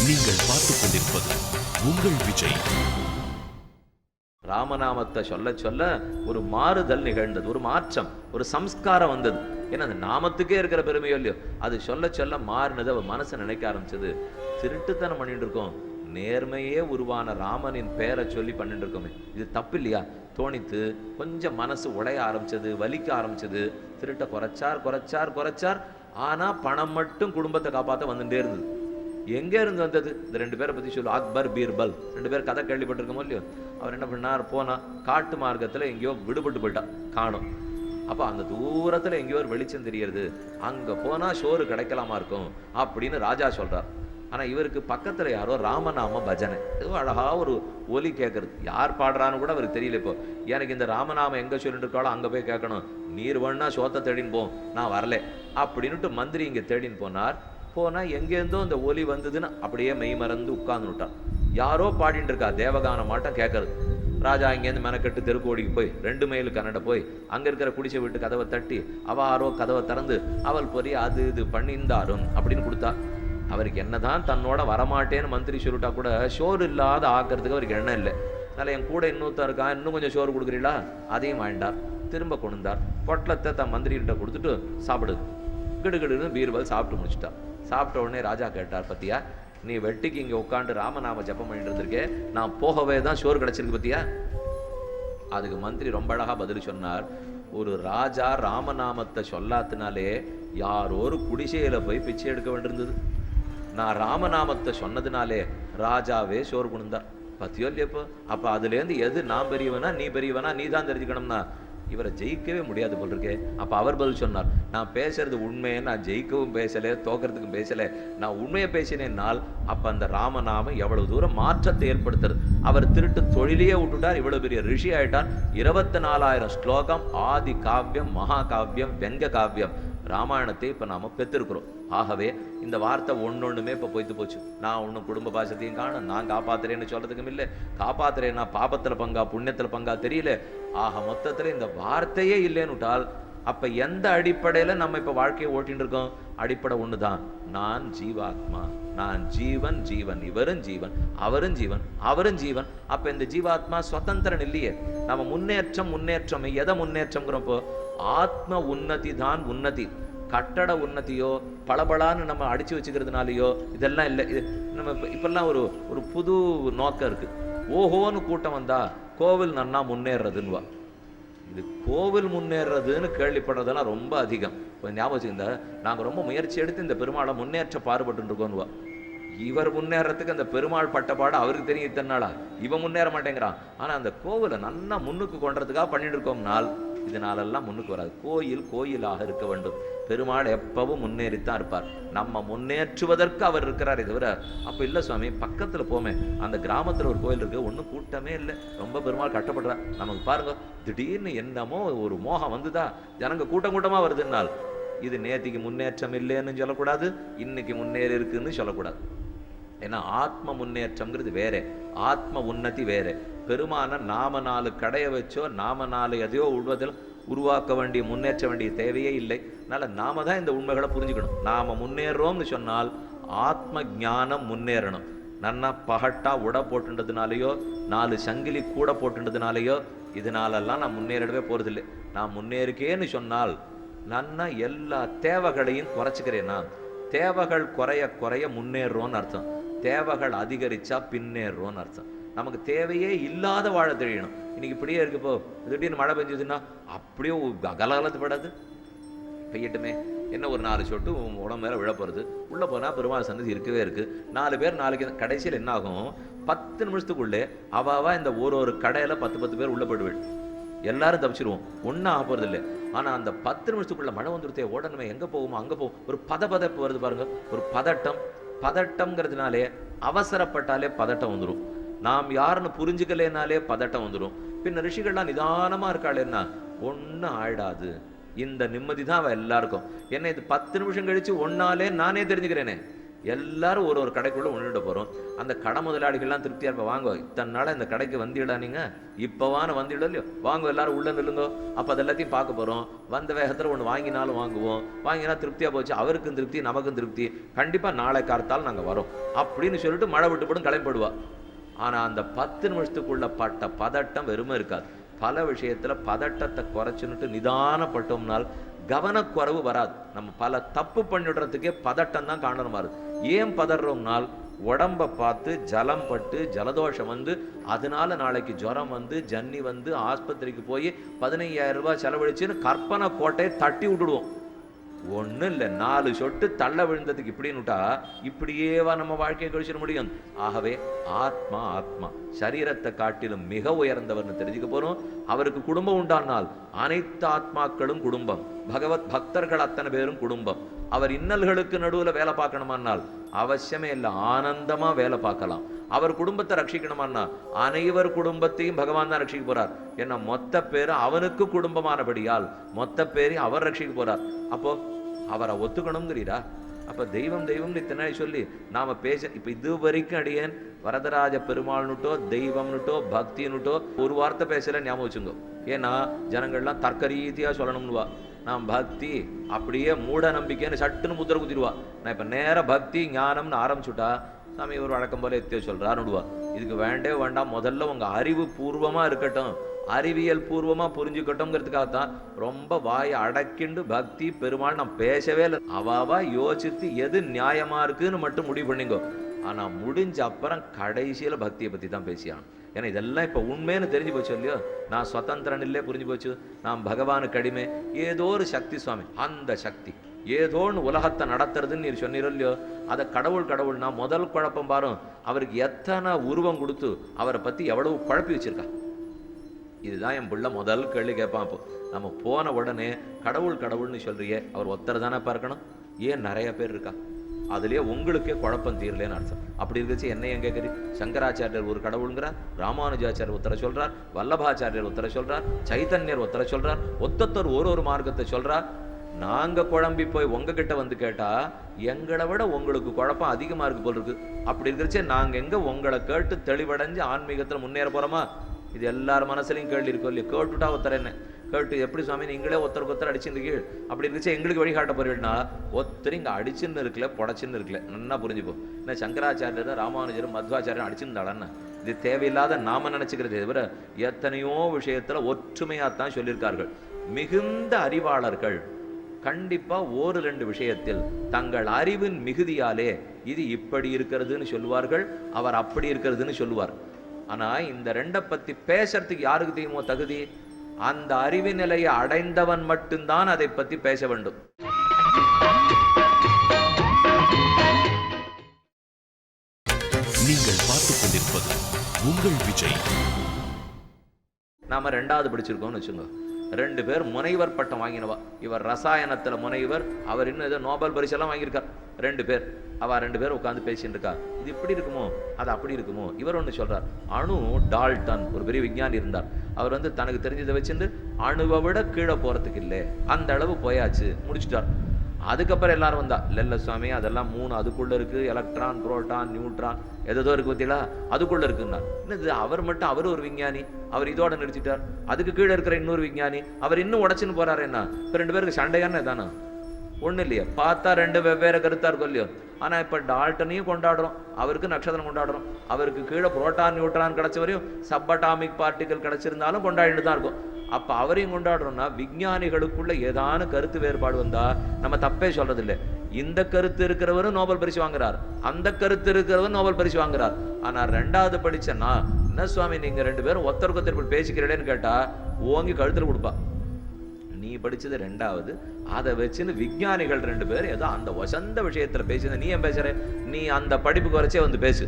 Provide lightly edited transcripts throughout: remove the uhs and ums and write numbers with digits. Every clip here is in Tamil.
நீங்கள் பார்த்துக் கொண்டிருப்பது உங்கள் விஜய். ராமநாமத்தை சொல்ல சொல்ல ஒரு மாறுதல் நிகழ்ந்தது, ஒரு மாற்றம், ஒரு சம்ஸ்காரம் வந்தது. ஏன்னா அந்த நாமத்துக்கே இருக்கிற பெருமையோ இல்லையோ, அது சொல்ல சொல்ல மாறினது. அவ மனசை நினைக்க ஆரம்பிச்சது, திருட்டுத்தனம் பண்ணிட்டு இருக்கோம், நேர்மையே உருவான ராமனின் பேரை சொல்லி பண்ணிட்டு இருக்கோமே, இது தப்பு இல்லையா தோணித்து கொஞ்சம் மனசு உடைய ஆரம்பிச்சது, வலிக்க ஆரம்பிச்சது. திருட்ட குறைச்சார். ஆனா பணம் மட்டும் குடும்பத்தை காப்பாற்ற வந்துட்டே இருந்தது. எங்கே இருந்து வந்தது? இந்த ரெண்டு பேரை பற்றி சொல்லு, அக்பர் பீர்பல், ரெண்டு பேர் கதை கேள்விப்பட்டிருக்கோமோ இல்லையோ. அவர் என்ன பண்ணார், போனா காட்டு மார்க்கத்தில் எங்கேயோ விடுபட்டு போயிட்டா, காணும். அப்போ அந்த தூரத்தில் எங்கேயோ ஒரு வெளிச்சம் தெரியறது, அங்கே போனால் சோறு கிடைக்கலாமா இருக்கும் அப்படின்னு ராஜா சொல்கிறார். ஆனால் இவருக்கு பக்கத்தில் யாரோ ராமநாம பஜனை, ஏதோ அழகா ஒரு ஒலி கேட்கறது. யார் பாடுறான்னு கூட அவருக்கு தெரியல. இப்போ எனக்கு இந்த ராமநாமம் எங்கே சொல்லிட்டு இருக்காளோ அங்கே போய் கேட்கணும், நீர் வேணா சோத்தை தேடின்னு போ, நான் வரல அப்படின்னுட்டு மந்திரி இங்கே தேடின்னு போனால் எங்கேருந்தோ அந்த ஒலி வந்ததுன்னு அப்படியே மெய் மறந்து உட்கார்ந்துட்டான். யாரோ பாடிட்டு இருக்கா, தேவகான மாட்டம் கேட்கறது. ராஜா இங்கேருந்து மெனக்கட்டு தெருக்கோடிக்கு போய் 2 மைல் கன்னட போய் அங்கே இருக்கிற குடிசை வீட்டு கதவை தட்டி அவாரோ கதவை திறந்து அவள் பொரிய அது இது பண்ணியிருந்தாரும் அப்படின்னு கொடுத்தா. அவருக்கு என்னதான் தன்னோட வரமாட்டேன்னு மந்திரி சொல்லிட்டா கூட சோறு இல்லாத ஆக்கிறதுக்கு அவருக்கு எண்ணம் இல்லை. அதனால் என் கூட இன்னொருத்தர் இருக்கான், இன்னும் கொஞ்சம் சோறு கொடுக்குறீங்களா, அதையும் வாங்கிட்டார். திரும்ப கொண்டார். பொட்டலத்தை தன் மந்திரிகிட்ட கொடுத்துட்டு சாப்பிடுது. கிடுகிடுன்னு பீர்பல் சாப்பிட்டு முடிச்சுட்டார். சாப்பிட்ட உடனே ராஜா கேட்டார், பத்தியா நீ வெட்டிக்கு இங்கே உட்காந்து ராமநாம ஜபம் பண்ணிட்டு இருந்திருக்கேன், நான் போகவே தான் சோறு கிடைச்சிருக்கு பத்தியா. அதுக்கு மந்திரி ரொம்ப அழகா பதில் சொன்னார், ஒரு ராஜா ராமநாமத்தை சொல்லாத்தினாலே யாரோ ஒரு குடிசையில போய் பிச்சை எடுக்க வேண்டியிருந்தது. நான் ராமநாமத்தை சொன்னதுனாலே ராஜாவே சோறு கொண்டார். பத்தியோ இல்லையப்போ. அப்போ அதுலேருந்து எது நான் பெரியவனா நீ பெரியவனா நீ தான் தெரிஞ்சுக்கணும்னா இவரை ஜெயிக்கவே முடியாது போல் இருக்கே. அப்போ அவர் பதில் சொன்னார், நான் பேசுறது உண்மையை, நான் ஜெயிக்கவும் பேசலை தோக்கிறதுக்கும் பேசலை, நான் உண்மையை பேசினேன்னால் அப்போ அந்த ராமநாமம் எவ்வளவு தூரம் மாற்றத்தை ஏற்படுத்துறது. அவர் திருட்டு தொழிலையே விட்டுட்டார், இவ்வளவு பெரிய ரிஷி ஆயிட்டார். 24,000 ஸ்லோகம், ஆதி காவியம், மகா காவியம், வெங்க காவியம், ராமாயணத்தை இப்போ நாம பெற்றிருக்கிறோம். ஆகவே இந்த வார்த்தை ஒன்னொன்றுமே இப்போ பொய்த்து போச்சு. நான் ஒன்றும் குடும்ப பாசத்தையும் காணும், நான் காப்பாத்துறேன்னு சொல்றதுக்கும் இல்லை, காப்பாத்துறேன்னா பாபத்தில் பங்கா புண்ணியத்தில் பங்கா தெரியல. ஆக மொத்தத்தில் இந்த வார்த்தையே இல்லைன்னு விட்டால் அப்ப எந்த அடிப்படையில நம்ம இப்ப வாழ்க்கையை ஓட்டின்னு இருக்கோம்? அடிப்படை ஒண்ணுதான், நான் ஜீவாத்மா, நான் ஜீவன், இவரும் ஜீவன், அவரும் ஜீவன், அவரும் ஜீவன். அப்ப இந்த ஜீவாத்மா சுதந்திரன் இல்லையே. நம்ம முன்னேற்றம் எதை முன்னேற்றம்ங்கிறப்போ ஆத்ம உன்னதி தான் உன்னதி. கட்டட உன்னதியோ பளபளான்னு நம்ம அடிச்சு வச்சுக்கிறதுனாலயோ இதெல்லாம் இல்லை. இது நம்ம இப்பெல்லாம் ஒரு புது நோக்கம் இருக்கு. ஓஹோன்னு கூட்டம் வந்தா கோவில் நன்னா முன்னேறதுன்னுவா. இது கோவில் முன்னேறதுன்னு கேள்விப்படுறதெல்லாம் ரொம்ப அதிகம். கொஞ்சம் ஞாபகம் வச்சுக்கிந்த, நாங்கள் ரொம்ப முயற்சி எடுத்து இந்த பெருமாளை முன்னேற்ற பாடுபட்டு இருக்கோன்னுவா. இவர் முன்னேறதுக்கு அந்த பெருமாள் பட்டப்பாடு அவருக்கு தெரியும் இத்தனாளா, இவன் முன்னேற மாட்டேங்கிறான். ஆனால் அந்த கோவிலை நன்னா முன்னுக்கு கொண்டதுக்காக பண்ணிட்டு இருக்கோம்னால் இதனாலெல்லாம் முன்னுக்கு வராது. கோயிலாக இருக்க வேண்டும். பெருமாள் எப்பவும் முன்னேறித்தான் இருப்பார். நம்ம முன்னேற்றுவதற்கு அவர் இருக்கிறார். தவிர அப்போ இல்லை சுவாமி, பக்கத்தில் போமே, அந்த கிராமத்தில் ஒரு கோயில் இருக்கு, ஒன்றும் கூட்டமே இல்லை, ரொம்ப பெருமாள் கட்டப்படுறார். நமக்கு பாருங்க, திடீர்னு என்னமோ ஒரு மோகம் வந்துதா, ஜனங்க கூட்டமாக வருதுன்னால் இது நேத்திக்கு முன்னேற்றம் இல்லைன்னு சொல்லக்கூடாது, இன்னைக்கு முன்னேறி இருக்குன்னு சொல்லக்கூடாது. ஏன்னா ஆத்ம முன்னேற்றம்ங்கிறது வேற, ஆத்ம உன்னதி வேற. பெருமான நாம 4 கடைய வச்சோ நாம 4 எதையோ உருவாக்க வேண்டிய முன்னேற்ற வேண்டிய தேவையே இல்லை. அதனால நாம தான் இந்த உண்மைகளை புரிஞ்சுக்கணும். நாம முன்னேறோம்னு சொன்னால் ஆத்ம ஞானம் முன்னேறணும். நன்னா பகட்டா உட போட்டுன்றதுனாலையோ 4 சங்கிலி கூட போட்டுன்றதுனாலையோ இதனாலெல்லாம் நான் முன்னேறிடவே போறதில்லை. நான் முன்னேறிக்கேன்னு சொன்னால் நன்னா எல்லா தேவைகளையும் குறைச்சிக்கிறேன்னா, தேவைகள் குறைய முன்னேறோன்னு அர்த்தம். தேவைகள் அதிகரிச்சா பின்னேறோன்னு அர்த்தம். நமக்கு தேவையே இல்லாத வாழ தெரியணும். இன்னைக்கு இப்படியே இருக்குப்போ, திடீர்னு மழை பெஞ்சதுன்னா அப்படியே கலகலத்து படாது, பெய்யட்டுமே என்ன ஒரு 4 சொட்டு உடம்பு மேலே விழப்போறது. உள்ளே போனால் பெருமாள் சன்னதி இருக்கவே இருக்கு. 4 பேர் நாளைக்கு கடைசியில் என்ன ஆகும், 10 நிமிஷத்துக்குள்ளே அவாவா இந்த ஒரு கடையில் 10 பேர் உள்ள போயிடுவேன். எல்லாரும் தப்பிச்சிருவோம், ஒன்றும் ஆக போகிறது இல்லை. ஆனால் அந்த 10 நிமிஷத்துக்குள்ள மழை வந்துருத்தே, உடனே எங்கே போகுமோ அங்கே போகும். ஒரு பதப்பதப்பு வருது பாருங்க, ஒரு பதட்டம்ங்கிறதுனாலே அவசரப்பட்டாலே பதட்டம் வந்துடும். நாம் யாருன்னு புரிஞ்சுக்கலேனாலே பதட்டம் வந்துடும். பின்ன ரிஷிகள்லாம் நிதானமாக இருக்காளேன்னா ஒன்றும் ஆயிடாது. இந்த நிம்மதி தான் அவள் எல்லாருக்கும். என்ன இது 10 நிமிஷம் கழிச்சு ஒன்னாலே நானே தெரிஞ்சுக்கிறேனே, எல்லாரும் ஒரு கடைக்குள்ள உணர்ந்து போறோம். அந்த கடை முதலாளிகள்லாம் திருப்தியா இருப்ப, வாங்க இத்தனை நாளா இந்த கடைக்கு வந்துடா, நீங்க இப்பவான வந்துட இல்லையோ, வாங்க எல்லாரும் உள்ள நில்லுங்க. அப்ப அதெல்லாத்தையும் பார்க்க போறோம். வந்த வேகத்துல ஒண்ணு வாங்கினாலும் வாங்குவோம், வாங்கினா திருப்தியா போச்சு, அவருக்கும் திருப்தி நமக்கும் திருப்தி, கண்டிப்பா நாளை கார்த்தாலும் நாங்க வரோம் அப்படின்னு சொல்லிட்டு மழை விட்டுப்படும் கிளம்பிடுவா. ஆனா அந்த 10 நிமிஷத்துக்குள்ள பட்ட பதட்டம் வெறுமை இருக்காது. பல விஷயத்துல பதட்டத்தை குறைச்சுன்னுட்டு நிதானப்பட்டோம்னால் கவனக்குறைவு வராது. நம்ம பல தப்பு பண்ணிடுறதுக்கே பதட்டம் தான் காரணமா இருக்கு. ஏன் பதறோம்னால் உடம்ப பார்த்து ஜலம் பட்டு ஜலதோஷம் வந்து அதனால நாளைக்கு ஜுரம் வந்து ஜன்னி வந்து ஆஸ்பத்திரிக்கு போய் 15,000 ரூபாய் செலவழிச்சுன்னு கற்பனை கோட்டையை தட்டி விட்டுடுவோம். ஒன்றும் இல்லை, 4 சொட்டு தள்ள விழுந்ததுக்கு இப்படின்னுட்டா இப்படியேவா நம்ம வாழ்க்கையை கழிச்சிட முடியும்? ஆகவே ஆத்மா ஆத்மா சரீரத்தை காட்டிலும் மிக உயர்ந்தவர்னு தெரிஞ்சுக்க போறோம். அவருக்கு குடும்பம் உண்டானால் அனைத்து ஆத்மாக்களும் குடும்பம், பகவத் பக்தர்கள் அத்தனை பேரும் குடும்பம். அவர் இன்னல்களுக்கு நடுவுல வேலை பார்க்கணுமானால் அவசியமே இல்லை, ஆனந்தமா வேலை பார்க்கலாம். அவர் குடும்பத்தை ரட்சிக்கணுமான்னா அனைவர் குடும்பத்தையும் பகவான் தான் ரட்சிக்க போறார். ஏன்னா மொத்த பேரு அவனுக்கு குடும்பமானபடியால் மொத்த பேரையும் அவர் ரட்சிக்க போறார். அப்போ அவரை ஒத்துக்கணுங்கிறீரா? அப்ப தெய்வம் தெய்வம்னு இத்தனை சொல்லி நாம பேச, இப்ப இது வரைக்கும் அடியேன் வரதராஜ பெருமாள்னுட்டோ தெய்வம்னுட்டோ பக்தின்னுட்டோ ஒரு வார்த்தை பேசல, ஞாபகம் வச்சுங்க. ஏன்னா ஜனங்கள்லாம் தர்க்க ரீதியா சொல்லணும்னுவா. நான் பக்தி அப்படியே மூட நம்பிக்கைன்னு சட்டுன்னு முத்திர குத்திடுவா. நான் இப்ப நேர பக்தி ஞானம்னு ஆரம்பிச்சுட்டா சாமி ஒரு வழக்கம் போல எத்திய சொல்றாருடுவா. இதுக்கு வேண்டவே வேண்டாம், முதல்ல உங்க அறிவு பூர்வமா இருக்கட்டும், அறிவியல் பூர்வமா புரிஞ்சுக்கட்டும்ங்கிறதுக்காகத்தான் ரொம்ப வாயை அடக்கிண்டு பக்தி பெருமாள் நான் பேசவே இல்லை. அவாவா யோசித்து எது நியாயமா இருக்குன்னு மட்டும் முடிவு பண்ணிங்கோ. ஆனா முடிஞ்ச அப்புறம் கடைசியில பக்தியை பத்தி தான் பேசியான். ஏன்னா இதெல்லாம் இப்ப உண்மைன்னு தெரிஞ்சு போச்சு இல்லையோ. நான் சுதந்திரன் இல்லையே புரிஞ்சு போச்சு, நான் பகவானுக்கு அடிமை. ஏதோ ஒரு சக்தி சுவாமி, அந்த சக்தி ஏதோன்னு உலகத்தை நடத்துறதுன்னு நீர் சொன்னீரோ இல்லையோ. அதை கடவுள் கடவுள்னா முதல் குழப்பம் பாரும், அவருக்கு எத்தனை உருவம் கொடுத்து அவரை பத்தி எவ்வளவு குழப்பி வச்சிருக்கா. இதுதான் என் பிள்ளை முதல் கேள்வி கேட்பான். அப்போ நம்ம போன உடனே கடவுள் கடவுள்னு சொல்றியே, அவர் ஒருத்தர் தானே பார்க்கணும், ஏன் நிறைய பேர் இருக்கா? அதுலயே உங்களுக்கே குழப்பம் தீரலேன்னு அர்த்தம். அப்படி இருந்துச்சு என்ன ஏன் கேட்குறீ? சங்கராச்சாரியர் ஒரு கடவுளுங்கிறார், ராமானுஜாச்சாரியர் உத்தர சொல்றார், வல்லபாச்சாரியர் உத்தர சொல்றார், சைத்தன்யர் உத்தர சொல்றார், ஒத்தொத்தர் ஒரு மார்க்கத்தை சொல்றார். நாங்க குழம்பி போய் உங்ககிட்ட வந்து கேட்டா எங்களை விட உங்களுக்கு குழப்பம் அதிகமா இருக்கு போல் இருக்கு. அப்படி இருக்கிறச்சே நாங்க எங்க உங்களை கேட்டு தெளிவடைஞ்சு ஆன்மீகத்துல முன்னேற போறோமா? இது எல்லாரும் மனசுலையும் கேள்வி இருக்கும் இல்லையா? கேட்டுட்டா ஒருத்தர் என்ன கேட்டு எப்படி சுவாமி நீங்களே ஒருத்தருக்கு ஒருத்தர் அடிச்சுருக்கீங்க, அப்படி இருந்துச்சு எங்களுக்கு வழிகாட்ட போறீங்கன்னா ஒருத்தர் இங்க அடிச்சுன்னு இருக்கல புடச்சுன்னு இருக்கல, நல்லா புரிஞ்சுப்போம். என்ன சங்கராச்சாரியர் ராமானுஜரும் மத்வாச்சாரியரும் அடிச்சுருந்தாளன்னு இது தேவையில்லாத நாம நினைச்சுக்கிறது தவிர எத்தனையோ விஷயத்துல ஒற்றுமையாத்தான் சொல்லியிருக்கார்கள். மிகுந்த அறிவாளர்கள் கண்டிப்பா 1-2 விஷயத்தில் தங்கள் அறிவின் மிகுதியாலே இது இப்படி இருக்கிறதுன்னு சொல்லுவார்கள், அவர் அப்படி இருக்கிறதுன்னு சொல்லுவார். ஆனா இந்த 2 பத்தி பேசுறதுக்கு யாருக்கு தெரியுமோ தகுதி? அந்த அறிவு நிலையை அடைந்தவன் மட்டும்தான் அதை பத்தி பேச வேண்டும். நீங்கள் பார்த்துக் கொண்டிருப்பது உங்கள் விஜய். நாம 2வது படிச்சிருக்கோம்னு வச்சுங்க. 2 பேர் முனைவர் பட்டம் வாங்கினவா. இவர் ரசாயனத்துல முனைவர், அவர் இன்னும் ஏதோ நோபல் பரிசெல்லாம் வாங்கியிருக்கார். 2 பேர், அவ 2 பேர் உட்காந்து பேசிட்டு இருக்கா. இது இப்படி இருக்குமோ அது அப்படி இருக்குமோ. இவர் ஒண்ணு சொல்றார், அணு டால்டன் ஒரு பெரிய விஞ்ஞானி இருந்தார். அவர் தனக்கு தெரிஞ்சதை வச்சுட்டு அணுவை விட கீழே போறதுக்கு இல்லை, அந்த அளவு போயாச்சு, முடிச்சுட்டார். அதுக்கப்புறம் எல்லாரும் வந்தா, இல்ல சுவாமி அதெல்லாம் 3 அதுக்குள்ள இருக்கு, எலக்ட்ரான் புரோட்டான் நியூட்ரான் எதோ இருக்கு பத்தியா, அதுக்குள்ள இருக்குன்னா இது. அவர் மட்டும் அவர் ஒரு விஞ்ஞானி, அவர் இதோட நிறுத்திட்டார். அதுக்கு கீழே இருக்கிற இன்னொரு விஞ்ஞானி அவர் இன்னும் உடைச்சுன்னு போறாரு. என்ன இப்ப 2 பேருக்கு சண்டையான தானே? ஒண்ணு இல்லையா? பார்த்தா 2 வெவ்வேறு கருத்தா இருக்கும் இல்லையோ. ஆனா இப்ப டால்டனையும் கொண்டாடுறோம், அவருக்கு நட்சத்திரம் கொண்டாடுறோம். அவருக்கு கீழே புரோட்டான் நியூட்ரான் கிடைச்ச வரையும் சப்பட்டாமிக் பார்ட்டிகல் கிடைச்சிருந்தாலும் கொண்டாடிட்டு தான் இருக்கும். அப்ப அவரையும் கொண்டாடுறோம்னா விஞ்ஞானிகளுக்குள்ள ஏதான கருத்து வேறுபாடு வந்தா நம்ம தப்பே சொல்றது இல்லை. இந்த கருத்து இருக்கிறவரும் நோபல் பரிசு வாங்குறார், அந்த கருத்து இருக்கிறவரும் நோபல் பரிசு வாங்குறார். ஆனா 2வது படிச்சேன்னா என்ன சுவாமி நீங்க 2 பேரும் ஒருத்தருக்கு ஒருத்தர் பேசிக்கிறேன்னு கேட்டா ஓங்கி கழுத்துல கொடுப்பா. நீ படிச்சது 2வது, அதை வச்சுன்னு விஞ்ஞானிகள் 2 பேர் ஏதோ அந்த வசந்த விஷயத்துல பேசுது, நீ ஏன் பேசுற? நீ அந்த படிப்புக்கு வரைச்சே வந்து பேசு,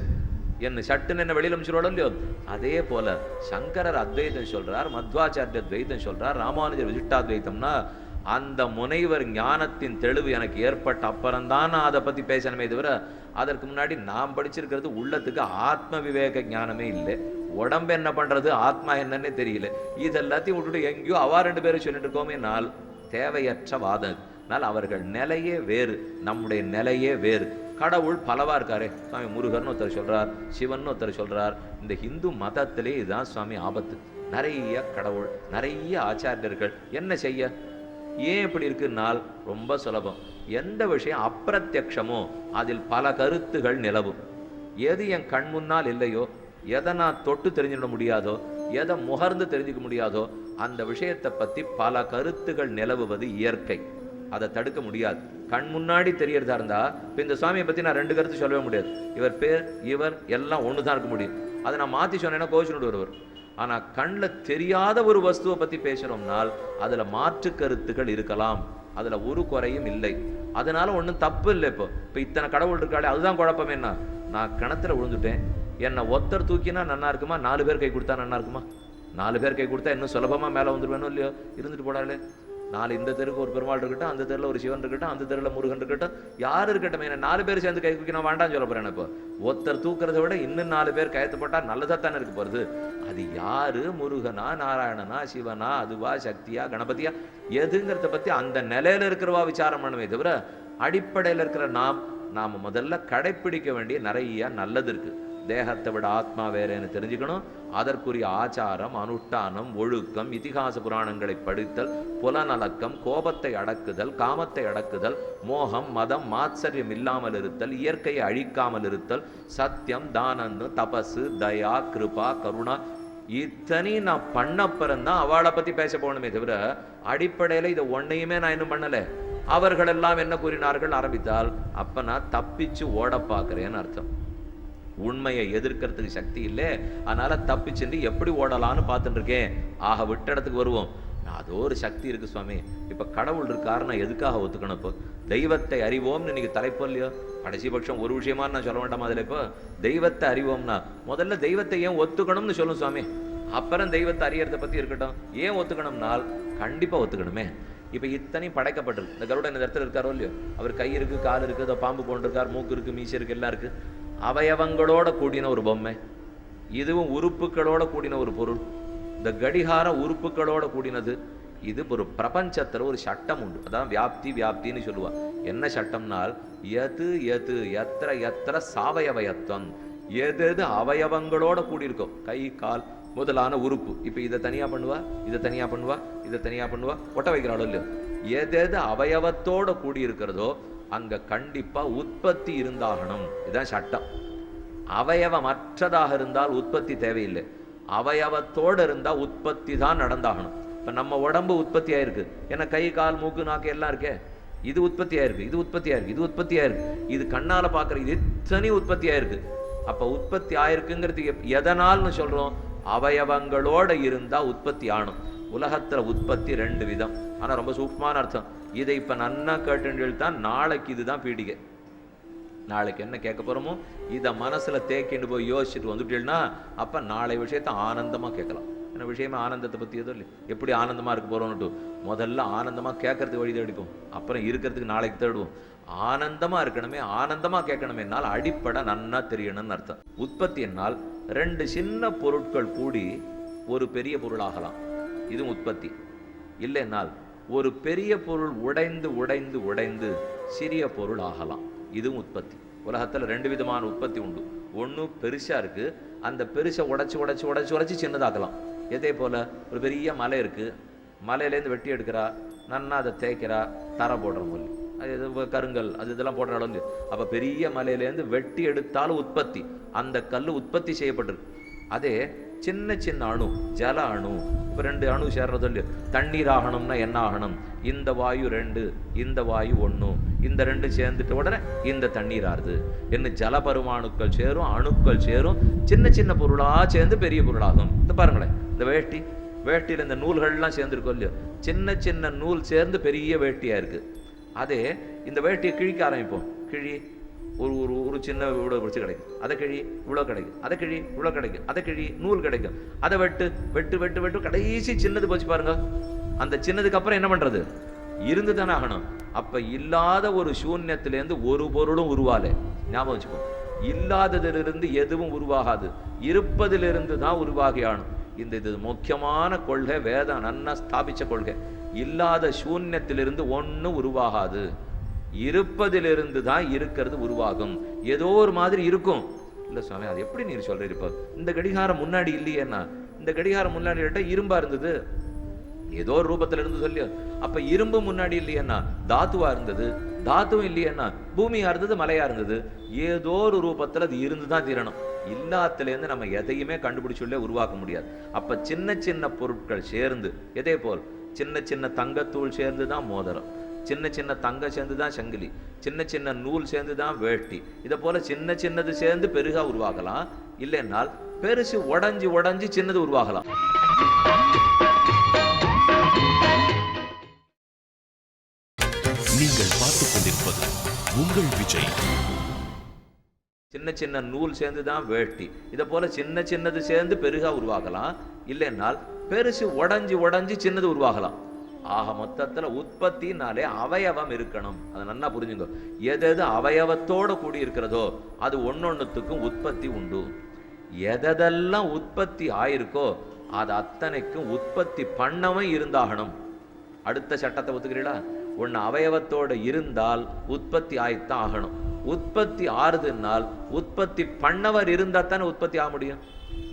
என்ன சட்டுன்னு என்ன வெளியில அமைச்சிரோட இல்லையோ. அதே போல சங்கரர் அத்வைதம் சொல்றார், மத்வாச்சாரியர் துவைதம் சொல்றார், ராமானுஜர் விசிஷ்டாத்வைத்தம்னா அந்த முனைவர் ஞானத்தின் தெளிவு எனக்கு ஏற்பட்ட அப்புறம்தான் நான் அதை பத்தி பேசணுமே தவிர அதற்கு முன்னாடி நான் படிச்சிருக்கிறது உள்ளத்துக்கு ஆத்ம விவேக ஞானமே இல்லை. உடம்பு என்ன பண்றது, ஆத்மா என்னன்னே தெரியல. இது எல்லாத்தையும் விட்டுட்டு எங்கேயோ அவா 2 பேரும் சொல்லிட்டு இருக்கோமே, நாள் தேவையற்ற வாதம். அவர்கள் நிலையே வேறு, நம்முடைய நிலையே வேறு. கடவுள் பலவா இருக்காரே சுவாமி. முருகன் ஒருத்தர் சொல்றார், சிவன் ஒருத்தர் சொல்றார். இந்த ஹிந்து மதத்திலே இதுதான் சுவாமி ஆபத்து. நிறைய கடவுள், நிறைய ஆச்சாரியர்கள். என்ன செய்ய? ஏன் இப்படி இருக்குன்னால் ரொம்ப சுலபம். எந்த விஷயம் அப்பிரத்யக்ஷமோ அதில் பல கருத்துகள் நிலவும். எது என் கண் முன்னால் இல்லையோ, எதை நான் தொட்டு தெரிஞ்சுக்க முடியாதோ, எதை முகர்ந்து தெரிஞ்சுக்க முடியாதோ, அந்த விஷயத்தை பத்தி பல கருத்துகள் நிலவுவது இயற்கை. அதை தடுக்க முடியாது. கண் முன்னாடி தெரியறதா இருந்தா இப்ப இந்த சுவாமியை பத்தி நான் 2 கருத்து சொல்லவே முடியாது. இவர் பேர், இவர் எல்லாம் ஒண்ணுதான் இருக்க முடியும். அதை நான் மாத்தி சொன்னேன்னா கோவிச்சுட்டு வருவர். ஆனா கண்ணில் தெரியாத ஒரு வஸ்துவை பத்தி பேசுறோம்னால் அதுல மாற்று கருத்துக்கள் இருக்கலாம். அதுல ஒரு குறையும் இல்லை. அதனால ஒன்றும் தப்பு இல்லை. இப்போ இத்தனை கடவுள் இருக்காளே, அதுதான் குழப்பம். என்ன, நான் கிணத்துல விழுந்துட்டேன், என்னை ஒருத்தர் தூக்கினா நன்னா இருக்குமா, 4 பேர் கை கொடுத்தா நன்னா இருக்குமா? 4 பேர் கை கொடுத்தா இன்னும் சுலபமா மேல வந்துருவேணும் இல்லையோ? இருந்துட்டு போடாலே. 4 இந்த தெருக்கு ஒரு பெருமாள் இருக்கட்டும், அந்த தெருல ஒரு சிவன் இருக்கட்டும், அந்த தெருல முருகன் இருக்கட்டும், யாரு இருக்கட்டும், என்ன 4 பேர் சேர்ந்து கை தூக்கி நான் வேண்டாம்னு சொல்ல போறேன். இப்போ ஒருத்தர் தூக்குறதை விட இன்னும் 4 பேர் கயத்து போட்டா நல்லதா தானே இருக்க போறது. அது யாரு, முருகனா, நாராயணனா, சிவனா, அதுவா, சக்தியா, கணபதியா, எதுங்கிறத பத்தி அந்த நிலையில இருக்கிறவா விசாரம் பண்ணுமே தவிர, அடிப்படையில் இருக்கிற நாம முதல்ல கடைப்பிடிக்க வேண்டிய நிறைய நல்லது இருக்கு. தேகத்தை விட ஆத்மா வேறேன்னு தெரிஞ்சுக்கணும். அதற்குரிய ஆச்சாரம், அனுஷ்டானம், ஒழுக்கம், இதிகாச புராணங்களை படித்தல், புலநலக்கம், கோபத்தை அடக்குதல், காமத்தை அடக்குதல், மோகம், மதம், மாத்சரியம் இல்லாமல் இருத்தல், இயற்கையை அழிக்காமல் இருத்தல், சத்தியம், தானன்னு, தபசு, தயா, கிருபா, கருணா, இத்தனை நான் பண்ணப்பறந்தான் அவளை பத்தி பேச போகணுமே தவிர, அடிப்படையில இதை ஒன்னையுமே நான் இன்னும் பண்ணல. அவர்கள் எல்லாம் என்ன கூறினார்கள் ஆரம்பித்தால், அப்ப நான் தப்பிச்சு ஓட பார்க்கிறேன்னு அர்த்தம். உண்மையை எதிர்க்கிறதுக்கு சக்தி இல்லை, அதனால தப்பிச்சுட்டு எப்படி ஓடலான்னு பார்த்துட்டு இருக்கேன். ஆக விட்ட இடத்துக்கு வருவோம். அதோ ஒரு சக்தி இருக்கு சுவாமி. இப்ப கடவுள் இருக்காரு, நான் எதுக்காக ஒத்துக்கணும்? இப்போ தெய்வத்தை அறிவோம்னு இன்னைக்கு தலைப்பு இல்லையோ? கடைசி பட்சம் ஒரு விஷயமா நான் சொல்ல வேண்டாமா? அதுல இப்போ தெய்வத்தை அறிவோம்னா முதல்ல தெய்வத்தை ஏன் ஒத்துக்கணும்னு சொல்லும் சுவாமி. அப்புறம் தெய்வத்தை அறியறதை பத்தி இருக்கட்டும். ஏன் ஒத்துக்கணும்னால் கண்டிப்பா ஒத்துக்கணுமே. இப்ப இத்தனை படைக்கப்பட்டிருக்கு. இந்த கருடன் இந்த இடத்துல இருக்காரோ இல்லையோ, அவர் கை இருக்கு, கால் இருக்கு, அதோ பாம்பு போன்று இருக்கார், மூக்கு இருக்கு, மீசை இருக்கு, எல்லாம் இருக்கு. அவயவங்களோட கூடின ஒரு பொம்மை. இதுவும் உறுப்புகளோட கூடின ஒரு பொருள். இந்த கடிகார உறுப்புகளோட கூடினது. இது ஒரு பிரபஞ்சத்துல ஒரு சட்டம் உண்டு. அதான் வியாப்தின்னு சொல்லுவா. என்ன சட்டம்னால், எது எத்திர எத்திர சாவயவயத்துவம். எது அவயவங்களோட கூடியிருக்கோ, கை, கால் முதலான உறுப்பு. இப்ப இதை தனியா பண்ணுவா, இதை தனியா பண்ணுவா, இதை தனியா பண்ணுவா, ஒட்ட வைக்கிறாளோ இல்லையோ. எது அவயவத்தோட கூடி இருக்கிறதோ அங்க கண்டிப்பா உற்பத்தி இருந்தாகணும். இதுதான் சட்டம். அவயவமற்றதாக இருந்தால் உற்பத்தி தேவையில்லை. அவயவத்தோடு இருந்தா உற்பத்தி தான் நடந்தாகணும். இப்ப நம்ம உடம்பு உற்பத்தி ஆயிருக்கு. ஏன்னா கை, கால், மூக்கு, நாக்கு எல்லாம் இருக்கே. இது உற்பத்தி ஆயிருக்கு, இது உற்பத்தி ஆயிருக்கு, இது உற்பத்தி ஆயிருக்கு. இது கண்ணால பாக்குற இது இத்தனை உற்பத்தி ஆயிருக்கு. அப்ப உற்பத்தி ஆயிருக்குங்கிறது எதனால்னு சொல்றோம்? அவயவங்களோட இருந்தா உற்பத்தி ஆகணும். உலகத்துல உற்பத்தி 2 விதம். ஆனா ரொம்ப சூக்ஷ்மான அர்த்தம். இதை இப்ப நன்னா கேட்டு தான் நாளைக்கு இதுதான் பீடிகை. நாளைக்கு என்ன கேட்க போறோமோ இதை மனசுல தேக்கிண்டு போய் யோசிச்சுட்டு வந்துட்டீங்கன்னா அப்ப நாளை விஷயத்த ஆனந்தமா கேட்கலாம். என்ன விஷயமே ஆனந்தத்தை பத்தி எதுவும் இல்லை. எப்படி ஆனந்தமா இருக்க போறோம்னுட்டு முதல்ல ஆனந்தமா கேட்கறதுக்கு வழி தேடிப்போம். அப்புறம் இருக்கிறதுக்கு நாளைக்கு தேடுவோம். ஆனந்தமா இருக்கணுமே, ஆனந்தமா கேட்கணுமே என்னால் அடிப்படை நன்னா தெரியணும்னு அர்த்தம். உற்பத்தி என்னால் 2 சின்ன பொருட்கள் கூடி ஒரு பெரிய பொருளாகலாம். இது உற்பத்தி. இல்லைன்னால் ஒரு பெரிய பொருள் உடைந்து உடைந்து உடைந்து சிறிய பொருள் ஆகலாம். இதுவும் உற்பத்தி. உலகத்துல 2 விதமான உற்பத்தி உண்டு. ஒண்ணு பெருசா இருக்கு, அந்த பெருசை உடைச்சு உடைச்சு உடைச்சு உடைச்சு சின்னதாக்கலாம். இதே போல ஒரு பெரிய மலை இருக்கு, மலையிலேருந்து வெட்டி எடுக்கிறா, நன்னா அதை தேய்க்கிறா, தரை போடுற மொழி, அது கருங்கல், அது இதெல்லாம் போடுற அளவு. அப்ப பெரிய மலையிலேருந்து வெட்டி எடுத்தாலும் உற்பத்தி. அந்த கல் உற்பத்தி செய்யப்பட்டிருக்கு. அதே சின்ன சின்ன அணு, ஜல அணு, இப்போ 2 அணு சேர்றது இல்லையோ. தண்ணீர் ஆகணும்னா என்ன ஆகணும்? இந்த வாயு 2, இந்த வாயு 1, இந்த 2 சேர்ந்துட்ட உடனே இந்த தண்ணீர் ஆறுது. என்ன ஜலபருமாணுக்கள் சேரும், அணுக்கள் சேரும், சின்ன சின்ன பொருளா சேர்ந்து பெரிய பொருளாகும். இந்த பாருங்களேன், இந்த வேட்டியில் இந்த நூல்கள்லாம் சேர்ந்துருக்கோம் இல்லையோ, சின்ன சின்ன நூல் சேர்ந்து பெரிய வேட்டியா இருக்கு. அதே இந்த வேட்டியை கிழிக்க ஆரம்பிப்போம். கிழி ஒரு ஒரு ஒரு சின்ன இவ்வளோ பிடிச்சி கிடைக்கும், அதை கிழி இவ்வளோ கிடைக்கும், அதை கிழி இவ்வளோ கிடைக்கும், அதை கிழி நூல் கிடைக்கும், அதை வெட்டு வெட்டு வெட்டு வெட்டு கடைசி சின்னது போச்சு பாருங்க. அந்த சின்னதுக்கு அப்புறம் என்ன பண்றது? இருந்து தானே ஆகணும். அப்ப இல்லாத ஒரு சூன்யத்திலேருந்து ஒரு பொருளும் உருவாலே. ஞாபகம் வச்சுக்கோ, இல்லாததிலிருந்து எதுவும் உருவாகாது, இருப்பதிலிருந்து தான் உருவாகி ஆகணும். இது முக்கியமான கொள்கை, வேதம் நன்னா ஸ்தாபிச்ச கொள்கை. இல்லாத சூன்யத்திலிருந்து ஒன்றும் உருவாகாது. இருப்பதிலிருந்து தான் இருக்கிறது உருவாகும். ஏதோ ஒரு மாதிரி இருக்கும். இல்ல சுவாமி, அது எப்படி நீர் சொல்றீர்? இப்போ இந்த கடிகாரம் முன்னாடி இல்லையேன்னா, இந்த கடிகாரம் முன்னாடி இரும்பா இருந்தது, ஏதோ ஒரு ரூபத்துல இருந்து சொல்லியோ. அப்ப இரும்பு முன்னாடி இல்லையேன்னா தாத்துவா இருந்தது, தாத்துவும் இல்லையேன்னா பூமியா இருந்தது, மலையா இருந்தது. ஏதோ ஒரு ரூபத்துல அது இருந்துதான் தீரணும். இல்லாத்துல இருந்து நம்ம எதையுமே கண்டுபிடிச்சுள்ளே உருவாக்க முடியாது. அப்ப சின்ன சின்ன பொருட்கள் சேர்ந்து, எதே போல் சின்ன சின்ன தங்கத்தூள் சேர்ந்துதான் மோதிரம், சின்ன சின்ன தங்கம் சேர்ந்துதான் சங்கிலி, சின்ன சின்ன நூல் சேர்ந்துதான் வேட்டி. இதை போல சின்ன சின்னது சேர்ந்து பெருகா உருவாகலாம். இல்லைன்னால் பெருசு உடஞ்சி உடஞ்சி சின்னது உருவாகலாம். நீங்கள் பார்த்துக் கொண்டிருப்பது உங்கள் விஜய். சின்ன சின்ன நூல் சேர்ந்துதான் வேட்டி. இதை போல சின்ன சின்னது சேர்ந்து பெருகா உருவாகலாம். இல்லைன்னால் பெருசு உடஞ்சி உடஞ்சி சின்னது உருவாகலாம். ஆக மொத்தத்துல உற்பத்தினாலே அவயவம் இருக்கணும். அதை நல்லா புரிஞ்சுங்க. எது எது அவயவத்தோட கூடி இருக்கிறதோ அது ஒன்னொன்னுத்துக்கும் உற்பத்தி உண்டு. எதெல்லாம் உற்பத்தி ஆயிருக்கோ அது அத்தனைக்கும் உற்பத்தி பண்ணவும் இருந்தாகணும். அடுத்த சட்டத்தை ஒத்துக்கிறீங்களா? ஒன்னு அவயவத்தோட இருந்தால் உற்பத்தி ஆயித்தான் ஆகணும். உற்பத்தி ஆறுதுன்னால் உற்பத்தி பண்ணவர் இருந்தா தானே உற்பத்தி ஆக முடியும்.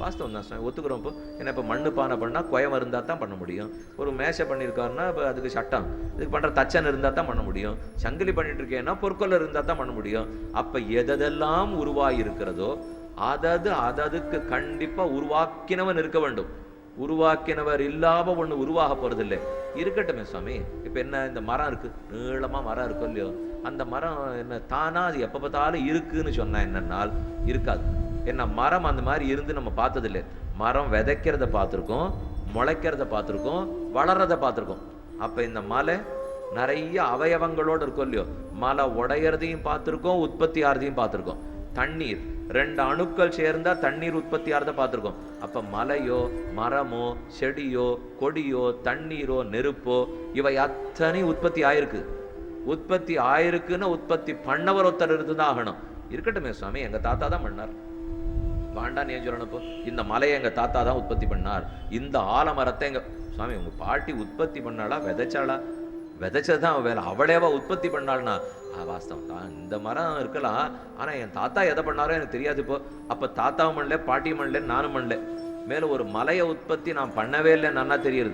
வாஸ்தவம் தான், ஒத்துக்கிறோம். இப்போ என்ன, இப்போ மண்ணு பானை பண்ணா குயவம் இருந்தா தான் பண்ண முடியும். ஒரு மேஷை பண்ணியிருக்காருன்னா இப்போ அதுக்கு சட்டம், இதுக்கு பண்ற தச்சன் இருந்தா தான் பண்ண முடியும். சங்கிலி பண்ணிட்டு இருக்கேன்னா பொற்கொள்ளர் இருந்தா தான் பண்ண முடியும். அப்ப எதெல்லாம் உருவாகி இருக்கிறதோ அததுக்கு கண்டிப்பா உருவாக்கினவன் இருக்க வேண்டும். உருவாக்கினவர் இல்லாம ஒண்ணு உருவாக போறதில்லை. இருக்கட்டுமே சுவாமி. இப்ப என்ன, இந்த மரம் இருக்கு, நீளமா மரம் இருக்கும் இல்லையோ, அந்த மரம் என்ன தானா அது எப்ப பார்த்தாலும் இருக்குன்னு சொன்னா என்னன்னால் இருக்காது. என்ன, மரம் அந்த மாதிரி இருந்து நம்ம பார்த்ததில்லை. மரம் விதைக்கிறத பார்த்துருக்கோம், முளைக்கிறத பார்த்துருக்கோம், வளர்றத பார்த்துருக்கோம். அப்ப இந்த மலை நிறைய அவயவங்களோடு இருக்கும் இல்லையோ, மலை உடையறதையும் பார்த்துருக்கோம், உற்பத்தி ஆறதையும் பார்த்துருக்கோம். தண்ணீர் 2 அணுக்கள் சேர்ந்தா தண்ணீர் உற்பத்தி ஆறத பார்த்துருக்கோம். அப்ப மலையோ மரமோ செடியோ கொடியோ தண்ணீரோ நெருப்போ இவை அத்தனை உற்பத்தி ஆயிருக்கு. உற்பத்தி ஆயிருக்குன்னு உற்பத்தி பண்ணவர் ஒருத்தர் இருந்துதான் ஆகணும். இருக்கட்டுமே சுவாமி, எங்க தாத்தா தான் பண்ணார், வாண்டான்னு ஏன் சொல்லணும்? இப்போ இந்த மலையை எங்க தாத்தா தான் உற்பத்தி பண்ணார், இந்த ஆலமரத்தை எங்க சுவாமி உங்க பாட்டி உற்பத்தி பண்ணாளா விதைச்சாளா? விதைச்சதான் வேலை, அவளேவா உற்பத்தி பண்ணாள்னா வாஸ்தவம் தான். இந்த மரம் இருக்கலாம், ஆனா என் தாத்தா எதை பண்ணாரோ எனக்கு தெரியாது. இப்போ அப்ப தாத்தாவும் பண்ணல, பாட்டியும் பண்ணல, நானும் பண்ணல. மேலும் ஒரு மலையை உற்பத்தி நான் பண்ணவே இல்லை நல்லா தெரியுது.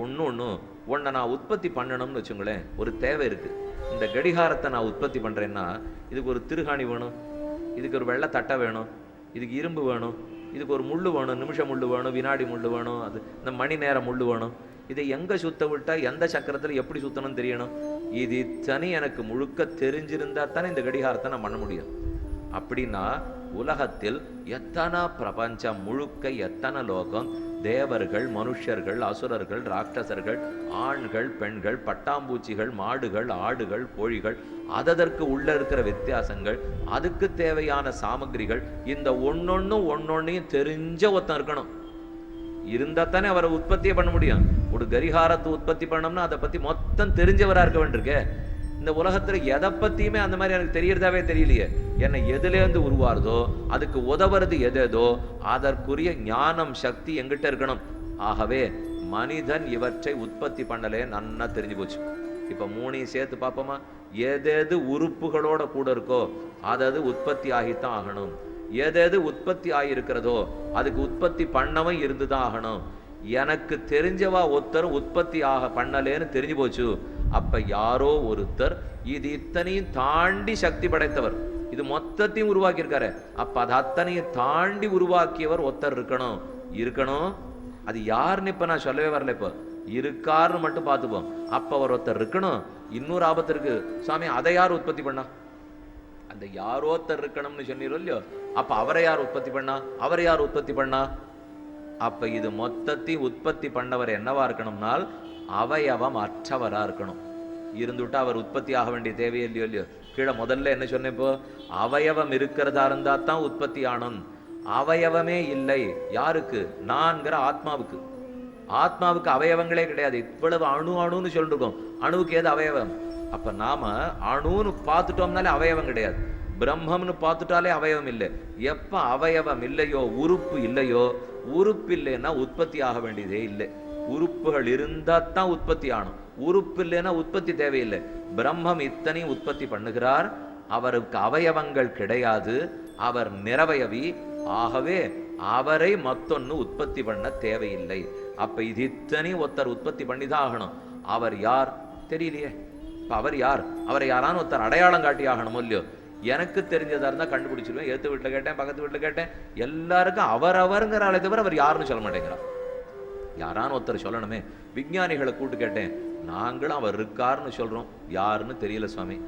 ஒன்றை நான் உற்பத்தி பண்ணணும்னு வச்சுங்களேன், ஒரு தேவை இருக்கு. இந்த கடிகாரத்தை நான் உற்பத்தி பண்றேன்னா இதுக்கு ஒரு திருகாணி வேணும், இதுக்கு ஒரு வெள்ளை தட்டை வேணும், இதுக்கு இரும்பு வேணும், இதுக்கு ஒரு முள்ளு வேணும், நிமிஷ முள்ளு வேணும், வினாடி முள்ளு வேணும், அது இந்த மணி நேரம் முள்ளு வேணும். இதை எங்க சுத்த விட்டா எந்த சக்கரத்துல எப்படி சுத்தணும்னு தெரியணும். இது இத்தனை எனக்கு முழுக்க தெரிஞ்சிருந்தா தானே இந்த கடிகாரத்தை நான் பண்ண முடியும். அப்படின்னா உலகத்தில் எத்தனை பிரபஞ்சம் முழுக்க, எத்தனை லோகம், தேவர்கள், மனுஷர்கள், அசுரர்கள், ராட்சசர்கள், ஆண்கள், பெண்கள், பட்டாம்பூச்சிகள், மாடுகள், ஆடுகள், கோழிகள், அதற்கு உள்ள இருக்கிற வித்தியாசங்கள், அதுக்கு தேவையான சாமகிரிகள், இந்த ஒன்னொன்னையும் தெரிஞ்ச ஒருத்தன் இருக்கணும். இருந்தா தானே அவரை உற்பத்தியை பண்ண முடியும். ஒரு கரிகாரத்தை உற்பத்தி பண்ணோம்னா அதை பத்தி மொத்தம் தெரிஞ்சவரா இருக்க வேண்டியிருக்க. இந்த உலகத்துல எதை பத்தியுமே அந்த மாதிரி எனக்கு தெரியறதாவே தெரியலையே. என்னை எதுலேருந்து உருவாருதோ அதுக்கு உதவுறது எதேதோ அதற்குரிய ஞானம் சக்தி எங்கிட்ட இருக்கணும். ஆகவே மனிதன் இவற்றை உற்பத்தி பண்ணலே நன்னா தெரிஞ்சு போச்சு. இப்ப 3ஐயும் சேர்த்து பார்ப்போமா? எதேது உறுப்புகளோட கூட இருக்கோ அதது உற்பத்தி ஆகித்தான் ஆகணும். எது உற்பத்தி ஆகியிருக்கிறதோ அதுக்கு உற்பத்தி பண்ணவும் இருந்துதான் ஆகணும். எனக்கு தெரிஞ்சவா ஒருத்தர் உற்பத்தி ஆக பண்ணலேன்னு தெரிஞ்சு போச்சு. அப்ப யாரோ ஒருத்தர் இது இத்தனையும் தாண்டி சக்தி படைத்தவர், இது மொத்தத்தையும் உருவாக்கி இருக்காரு. அப்ப அது அத்தனையும் தாண்டி உருவாக்கியவர் ஒருத்தர் இருக்கணும். அது யாருன்னு இப்ப நான் சொல்லவே வரல. இப்ப இருக்காருன்னு மட்டும் பார்த்துப்போம். அப்ப அவர் ஒருத்தர் இருக்கணும். இன்னொரு ஆபத்து இருக்கு சாமி, அதை யார் உற்பத்தி பண்ணா? அந்த யாரோத்தர் இருக்கணும்னு சொன்னீரோ இல்லையோ, அப்ப அவரை யார் உற்பத்தி பண்ணா? அவரை யார் உற்பத்தி பண்ணா? அப்ப இது மொத்தத்தையும் உற்பத்தி பண்ணவர் என்னவா இருக்கணும்னால் அவயவம் அற்றவரா இருக்கணும். இருந்துட்டா அவர் உற்பத்தி ஆக வேண்டிய தேவையே இல்லையோ. கீழே முதல்ல என்ன சொன்னேன், இப்போ அவயவம் இருக்கிறதா இருந்தா தான் உற்பத்தி ஆனும். அவயவமே இல்லை யாருக்கு? நான்கிற ஆத்மாவுக்கு. ஆத்மாவுக்கு அவயவங்களே கிடையாது. இவ்வளவு அணுன்னு சொல்லிட்டு இருக்கோம். அணுவுக்கு ஏது அவயவம்? அப்ப நாம அணுன்னு பார்த்துட்டோம்னாலே அவயவம் கிடையாது. பிரம்மம்னு பார்த்துட்டாலே அவயவம் இல்லை. எப்ப அவயவம் இல்லையோ, உறுப்பு இல்லையோ, உறுப்பு இல்லைன்னா உற்பத்தி ஆக வேண்டியதே இல்லை. உறுப்புகள் இருந்தா தான் உற்பத்தி ஆனும். உறுப்பு இல்லைன்னா உற்பத்தி தேவையில்லை. பிரம்மம் இத்தனையும் உற்பத்தி பண்ணுகிறார். அவருக்கு அவயவங்கள் கிடையாது, அவர் நிரவயவி. ஆகவே அவரை மத்தொன்னு உற்பத்தி பண்ண தேவையில்லை. அப்ப இது இத்தனையும் ஒருத்தர் உற்பத்தி பண்ணிதான் ஆகணும். அவர் யார் தெரியலையே. இப்ப அவர் யார்? அவரை யாரான்னு ஒருத்தர் அடையாளம் காட்டி ஆகணும் இல்லையோ? எனக்கு தெரிஞ்சதா இருந்தா கண்டுபிடிச்சிருவேன். ஏத்து வீட்டுல கேட்டேன், பக்கத்து வீட்டுல கேட்டேன், எல்லாருக்கும் அவரவருங்கிற ஆளை தவிர அவர் யாருன்னு சொல்ல மாட்டேங்கிறார். யாரான்னு ஒருத்தர் சொல்லணுமே. விஞ்ஞானிகளை கூட்டு கேட்டேன், நாங்களும் அவர் இருக்காருன்னு சொல்றோம், யாருன்னு தெரியல சுவாமி.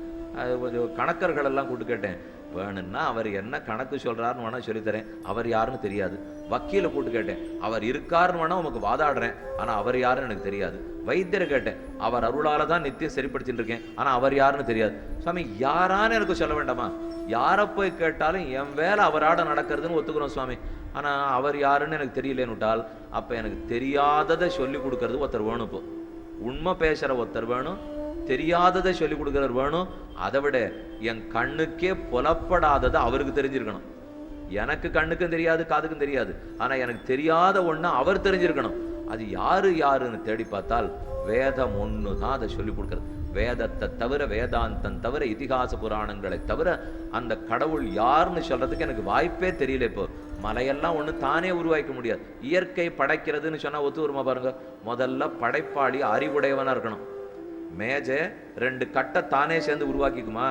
கணக்கர்கள் எல்லாம் கூட்டு கேட்டேன், வேணும்னா அவர் என்ன கணக்கு சொல்றாருன்னு வேணா சொல்லித்தரேன், அவர் யாருன்னு தெரியாது. வக்கீல கூட்டு கேட்டேன், அவர் இருக்காருன்னு வேணா உமக்கு வாதாடுறேன், ஆனா அவர் யாருன்னு எனக்கு தெரியாது. வைத்தியரை கேட்டேன், அவர் அருளால தான் நித்தியம் சரிப்படுத்திட்டு இருக்கேன், ஆனா அவர் யாருன்னு தெரியாது. சுவாமி யாரான்னு எனக்கு சொல்ல வேண்டாமா? யாரை போய் கேட்டாலும் என் வேலை அவராட நடக்கிறதுன்னு ஒத்துக்கிறோம் சுவாமி, ஆனா அவர் யாருன்னு எனக்கு தெரியலேன்னு விட்டால், அப்ப எனக்கு தெரியாததை சொல்லி கொடுக்கறது ஒருத்தர் வேணும். இப்போ உண்மை பேசுற ஒருத்தர் வேணும், தெரியாததை சொல்லி கொடுக்கிறவர் வேணும். அதை விட என் கண்ணுக்கே புலப்படாததை அவருக்கு தெரிஞ்சிருக்கணும். எனக்கு கண்ணுக்கும் தெரியாது, காதுக்கும் தெரியாது, ஆனா எனக்கு தெரியாத ஒண்ணு அவர் தெரிஞ்சிருக்கணும். அது யாருன்னு தேடி பார்த்தால் வேதம் ஒண்ணுதான் அதை சொல்லி கொடுக்கிறது. வேதத்தை தவிர, வேதாந்தம் தவிர, இதிகாச புராணங்களை தவிர அந்த கடவுள் யாருன்னு சொல்றதுக்கு எனக்கு வாய்ப்பே தெரியல. இப்போ மலையெல்லாம் ஒண்ணு தானே உருவாக்க முடியாது. இயற்கை படைக்கிறதுன்னு சொன்னா ஒத்து வருமா பாருங்க. முதல்ல படைப்பாளி அறிவுடையவனா இருக்கணும். மேஜை 2 கட்டை தானே சேர்ந்து உருவாக்கிக்குமா?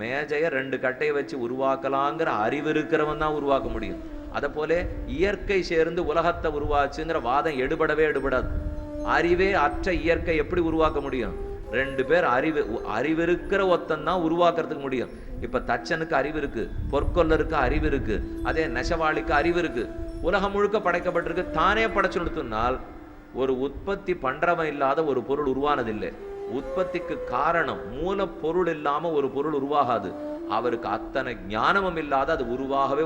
மேஜைய 2 கட்டையை வச்சு உருவாக்கலாங்கிற அறிவு இருக்கிறவன் தான் உருவாக்க முடியும். அதை போல இயற்கை சேர்ந்து உலகத்தை உருவாச்சுங்கிற வாதம் எடுபடாது. அறிவே அற்ற இயற்கை எப்படி உருவாக்க முடியும்? 2 பேர் அறிவு இருக்கிற ஒருத்தன் தான் உருவாக்குறதுக்கு முடியும். இப்ப தச்சனுக்கு அறிவு இருக்கு, பொற்கொல்லருக்கு அறிவு இருக்கு, அதே நெசவாளிக்கு அறிவு இருக்கு. உலகம் முழுக்க படைக்கப்பட்டிருக்கு. தானே படைச்சு நிறுத்தினால் ஒரு உற்பத்தி பண்றவன் இல்லாத ஒரு பொருள் உருவானதில்லை. உற்பத்திக்கு காரணம் மூலப்பொருள் இல்லாம ஒரு பொருள் உருவாகாது. அவருக்கு அத்தனை ஞானமும் இல்லாத அது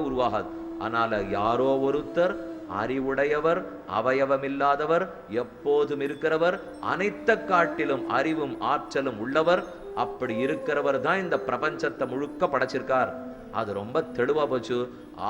உருவாகாது. ஆனால் யாரோ ஒருத்தர் அறிவுடையவர், அவயவம் இல்லாதவர், எப்போதும் இருக்கிறவர், அனைத்த காட்டிலும் அறிவும் ஆற்றலும் உள்ளவர். அப்படி இருக்கிறவர் தான் இந்த பிரபஞ்சத்தை முழுக்க படைச்சிருக்கார். அது ரொம்ப தெளிவா போச்சு.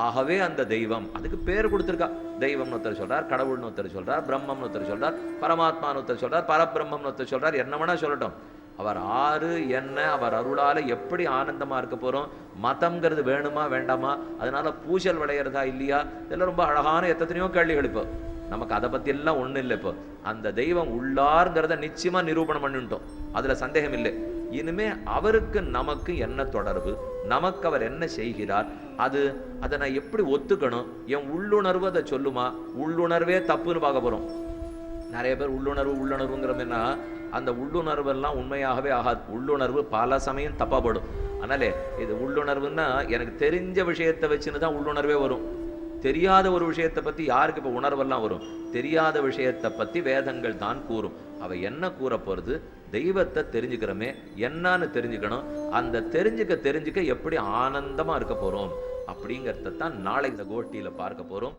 ஆகவே அந்த தெய்வம், அதுக்கு பேர் கொடுத்திருக்கா. தெய்வம்னு ஒருத்தர் சொல்றார், கடவுள்னு ஒருத்தர் சொல்றார், பிரம்மம்னு ஒருத்தர் சொல்றார், பரமாத்மான்னு ஒருத்தர் சொல்றார், பரபிரம்மம்னு ஒருத்தர் சொல்றார். என்ன வேணா சொல்லட்டும். அவர் ஆறு என்ன, அவர் அருளால எப்படி ஆனந்தமா இருக்க போறோம். மதம்ங்கிறது வேணுமா வேண்டாமா, அதனால பூசல் விளையிறதா இல்லையா, இதெல்லாம் ரொம்ப அழகான எத்தனையோ கேள்விகள். இப்போ நமக்கு அதை பத்தி எல்லாம் ஒண்ணு இல்லை. இப்போ அந்த தெய்வம் உள்ளார்ங்கிறத நிச்சயமா நிரூபணம் பண்ணிட்டோம், அதுல சந்தேகம் இல்லை. இனிமே அவருக்கு நமக்கு என்ன தொடர்பு, நமக்கு அவர் என்ன செய்கிறார், அதை நான் எப்படி ஒத்துக்கணும்? என் உள்ளுணர்வு அதை சொல்லுமா? உள்ளுணர்வே தப்புன்னு பார்க்க போறோம். நிறைய பேர் உள்ளுணர்வுங்கிறோம்னா அந்த உள்ளுணர்வு எல்லாம் உண்மையாகவே ஆகாது. உள்ளுணர்வு பல சமயம் தப்பாப்படும். அதனாலே இது உள்ளுணர்வுன்னா எனக்கு தெரிஞ்ச விஷயத்தை வச்சுன்னு தான் உள்ளுணர்வே வரும். தெரியாத ஒரு விஷயத்தை பத்தி யாருக்கு இப்ப உணர்வெல்லாம் வரும்? தெரியாத விஷயத்தை பத்தி வேதங்கள் தான் கூறும். அவ என்ன கூற போறது? தெய்வத்தை தெரிஞ்சுக்கிறோமே, என்னன்னு தெரிஞ்சுக்கணும். அந்த தெரிஞ்சுக்க எப்படி ஆனந்தமா இருக்க போறோம் அப்படிங்கறத தான் நாளை இந்த கோஷ்டியில பார்க்க போறோம்.